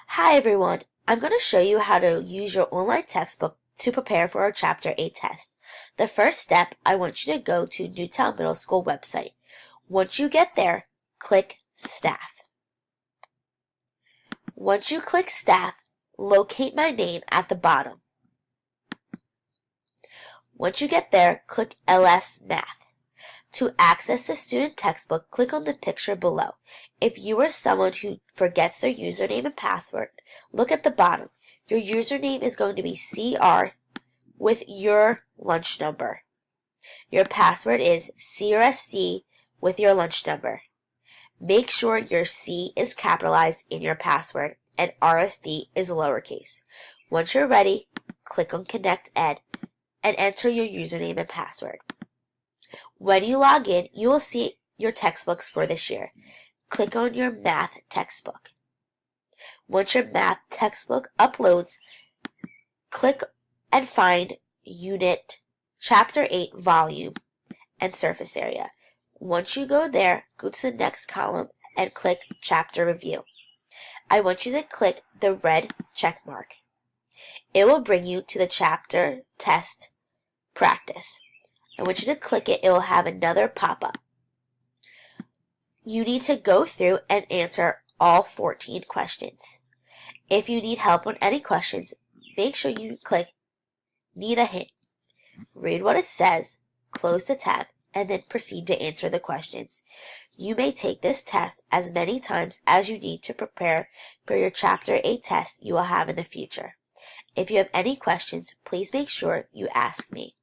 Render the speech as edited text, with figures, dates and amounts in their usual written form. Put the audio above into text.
Hi everyone, I'm going to show you how to use your online textbook to prepare for our Chapter 8 test. The first step, I want you to go to Newtown Middle School website. Once you get there, click Staff. Once you click Staff, locate my name at the bottom. Once you get there, click LS Math. To access the student textbook, click on the picture below. If you are someone who forgets their username and password, look at the bottom. Your username is going to be CR with your lunch number. Your password is CRSD with your lunch number. Make sure your C is capitalized in your password and RSD is lowercase. Once you're ready, click on Connect Ed and enter your username and password. When you log in, you will see your textbooks for this year. Click on your math textbook. Once your math textbook uploads, click and find Unit Chapter 8 Volume and Surface Area. Once you go there, go to the next column and click Chapter Review. I want you to click the red check mark. It will bring you to the chapter test practice. I want you to click it. It will have another pop-up. You need to go through and answer all 14 questions. If you need help on any questions, make sure you click Need a Hint. Read what it says, close the tab, and then proceed to answer the questions. You may take this test as many times as you need to prepare for your Chapter 8 test you will have in the future. If you have any questions, please make sure you ask me.